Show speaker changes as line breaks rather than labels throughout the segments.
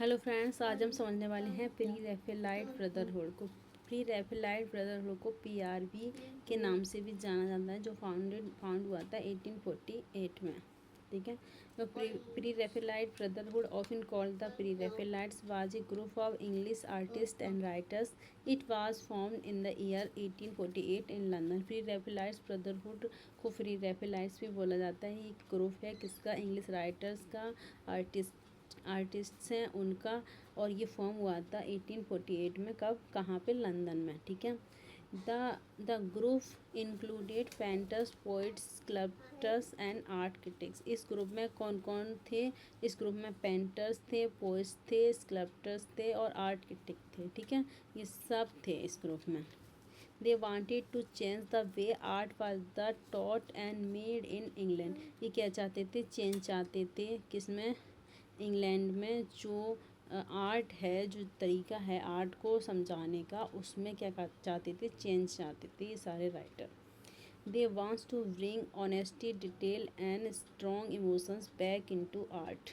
Hello friends, आज हम समझने वाले हैं प्री रैफेलाइट ब्रदरहुड को। प्री रैफेलाइट ब्रदरहुड को पीआरबी के नाम से भी जाना जाता है, जो फाउंड हुआ था 1848 में। ठीक है, तो pre Raphaelite brotherhood often called the pre Raphaelites was a group of English artist and writers. It was formed in the year 1848 in London. Pre Raphaelites brotherhood को प्री रैफेलाइट्स भी बोला जाता है। एक ग्रुप है किसका, इंग्लिश राइटर्स का, artists हैं उनका, और ये फॉर्म हुआ था 1848 में। कब, कहाँ पे, लंदन में। ठीक है, the group included painters, poets, sculptors and art critics. इस ग्रुप में कौन कौन थे? इस ग्रुप में पेंटर्स थे, पोइट्स थे, स्कल्पटर्स थे और आर्ट क्रिटिक थे। ठीक है, ये सब थे इस ग्रुप में। They wanted to change the way art was taught and made in England। ये क्या चाहते थे? चेंज चाहते थे किसमें? इंग्लैंड में जो आर्ट है, जो तरीका है आर्ट को समझाने का, उसमें क्या चाहते थे? चेंज चाहते थे ये सारे writer. They wants to bring honesty, detail and strong emotions back into art.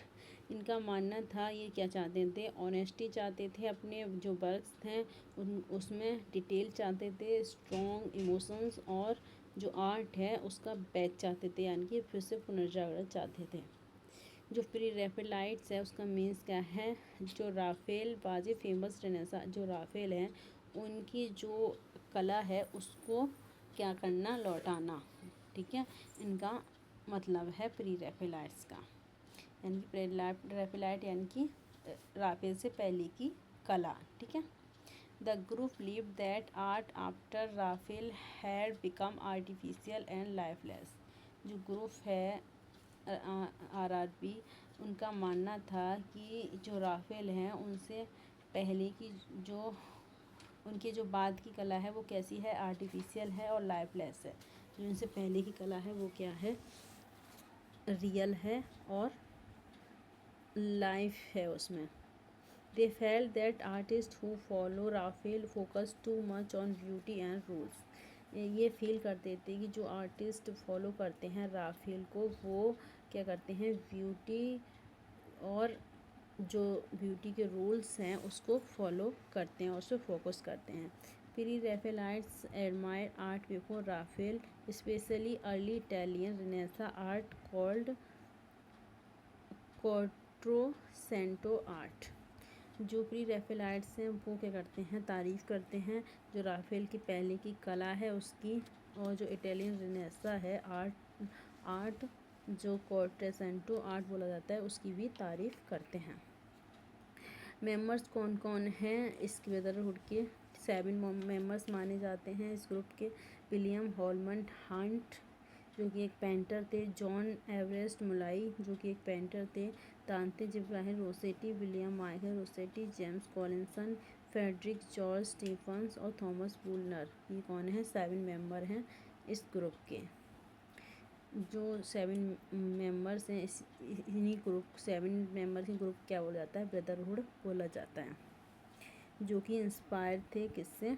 इनका मानना था, ये क्या चाहते थे? ऑनेस्टी चाहते थे अपने जो वर्क्स हैं उसमें, डिटेल चाहते थे, स्ट्रॉन्ग इमोशंस, और जो आर्ट है उसका बैक चाहते थे, यानी कि फिर से पुनर्जागरण चाहते थे। जो प्री रैफेलाइट्स है उसका मीन्स क्या है? जो राफेल बाजे फेमस रेनेसा, जो राफेल हैं उनकी जो कला है उसको क्या करना? लौटाना। ठीक है, इनका मतलब है प्री रैफेलाइट्स का, यानी कि प्री रैफेलाइट यानी कि राफेल से पहले की कला। ठीक है, the group believe that art after Raphael had become artificial and lifeless. जो ग्रुप है आरआरबी, उनका मानना था कि जो राफेल हैं उनसे पहले की जो उनके जो बाद की कला है वो कैसी है? आर्टिफिशियल है और लाइफलेस है। जो उनसे पहले की कला है वो क्या है? रियल है और लाइफ है उसमें। They felt that artist who follow Raphael focus too much on beauty and rules. ये फील करते थे कि जो आर्टिस्ट फॉलो करते हैं राफेल को, वो क्या करते हैं? ब्यूटी और जो ब्यूटी के रूल्स हैं उसको फॉलो करते हैं और उस पर फोकस करते हैं। Pre Raphaelites admire art before Raphael, specially early Italian renaissance art called quattrocento art. जो प्री रैफेलाइट्स हैं वो क्या करते हैं? तारीफ़ करते हैं जो राफेल की पहले की कला है उसकी, और जो इटालियन रेनेसा है आर्ट जो क्वाट्रोसेंटो आर्ट बोला जाता है उसकी भी तारीफ़ करते हैं। मेंबर्स कौन कौन हैं इस ब्रदरहुड के? 7 मेंबर्स माने जाते हैं इस ग्रुप के। विलियम हॉलमंड हंट जो कि एक पेंटर थे, जॉन एवरेस्ट मुलाई जो कि एक पेंटर थे, Dante Gabriel Rossetti, William Michael Rossetti, James Collinson, Frederic George Stephens और थॉमस वूलनर। ये कौन है? 7 मेंबर हैं इस ग्रुप के। जो 7 मेंबर्स हैं इन्हीं ग्रुप 7 मेंबर के ग्रुप क्या बोला जाता है? ब्रदरहुड बोला जाता है, जो कि इंस्पायर थे किससे?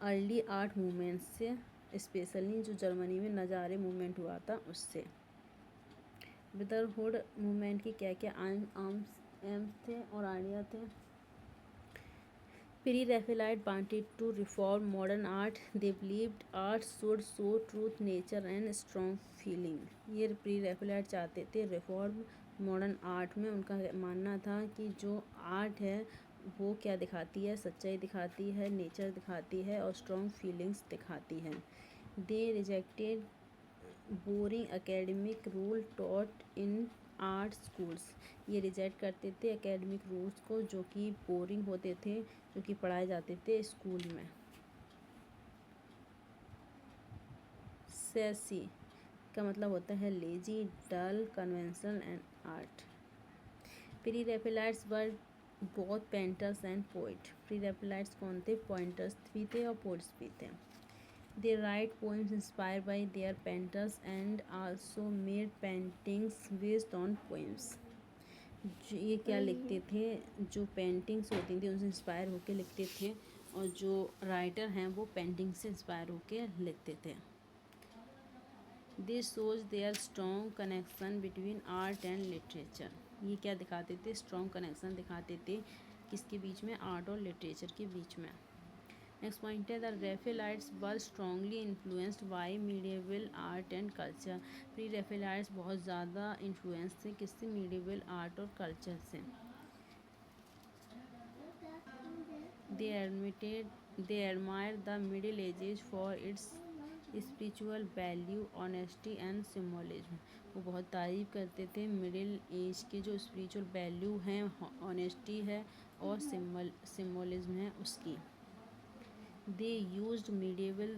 अर्ली आर्ट मूवमेंट से, स्पेशली जो जर्मनी में नज़ारे मूवमेंट हुआ था उससे। ब्रदरहुड मूवमेंट की क्या क्या एम्स थे और आइडिया थे? Pre Raphaelite wanted to reform modern art. They believed art should show truth, nature and strong feeling. ये प्री रैफेलाइट चाहते थे रिफॉर्म मॉडर्न आर्ट में। उनका मानना था कि जो आर्ट है वो क्या दिखाती है? सच्चाई दिखाती है, नेचर दिखाती है और स्ट्रॉन्ग फीलिंग्स दिखाती है। They rejected boring academic rule taught in art schools. ये रिजेक्ट करते थे एकेडमिक रूल्स को जो कि बोरिंग होते थे, जो कि पढ़ाए जाते थे स्कूल में। सेसी का मतलब होता है lazy, dull, conventional and art. Pre Raphaelites were both painters and poet. Pre Raphaelites कौन थे? पॉइंटर्स भी थे और पोइट्स भी थे। They write poems inspired by their painters and also made paintings based on poems। ये क्या लिखते थे? जो पेंटिंग्स होती थी उनसे इंस्पायर होकर लिखते थे, और जो राइटर हैं वो पेंटिंग से इंस्पायर होकर लिखते थे। This shows their strong connection between art and literature. ये क्या दिखाते थे, स्ट्रॉन्ग कनेक्शन दिखाते थे किसके बीच में, आर्ट और लिटरेचर के बीच में। नेक्स्ट पॉइंट है the Raphaelites were strongly influenced by medieval art and culture. Pre Raphaelites बहुत ज़्यादा इन्फ्लुएंस थे किससे, मीडिएवल आर्ट और कल्चर से। They admired the Middle Ages for its spiritual value, honesty and symbolism। वो बहुत तारीफ करते थे मिडिल एज के जो स्पिरिचुअल वैल्यू हैं, ऑनेस्टी है और सिम्बोलिज्म है उसकी। They used medieval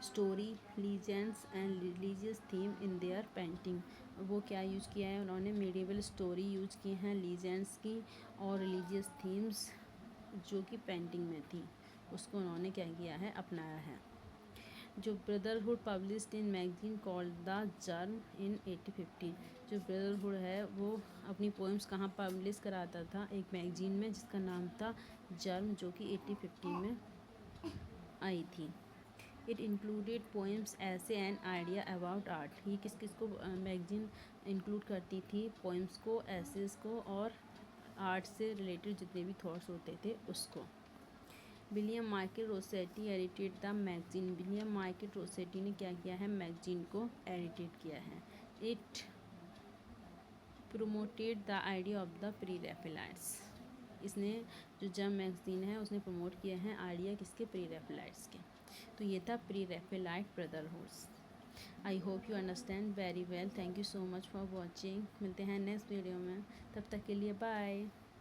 story, legends and religious theme in their painting. वो क्या यूज़ किया है उन्होंने, मेडिवल स्टोरी यूज़ की हैं, लीजेंड्स की और रिलीजियस थीम्स जो कि पेंटिंग में थी, उसको उन्होंने क्या किया है, अपनाया है। जो brotherhood published in magazine called the Germ in 1850। जो ब्रदरहुड है वो अपनी पोएम्स कहाँ पब्लिश कराता था, एक मैगजीन में जिसका नाम था जर्म, जो कि 1850 में आई थी। इट इंक्लूडेड पोएम्स, ऐसे एंड आइडिया अबाउट आर्ट। ये किस किस को मैगजीन इंक्लूड करती थी, पोएम्स को, ऐसेस को और आर्ट से रिलेटेड जितने भी थॉट्स होते थे उसको। William Michael Rossetti edited the magazine. William Michael Rossetti ने क्या किया है, मैगजीन को एडिटेड किया है। It promoted the idea of the pre Raphaelites. इसने जो जर्म मैगजीन है उसने प्रमोट किए हैं आइडिया किसके, प्री रैफेलाइट्स के। तो ये था pre Raphaelite brotherhoods. I hope you understand very well. Thank you so much for watching. मिलते हैं नेक्स्ट वीडियो में, तब तक के लिए बाय।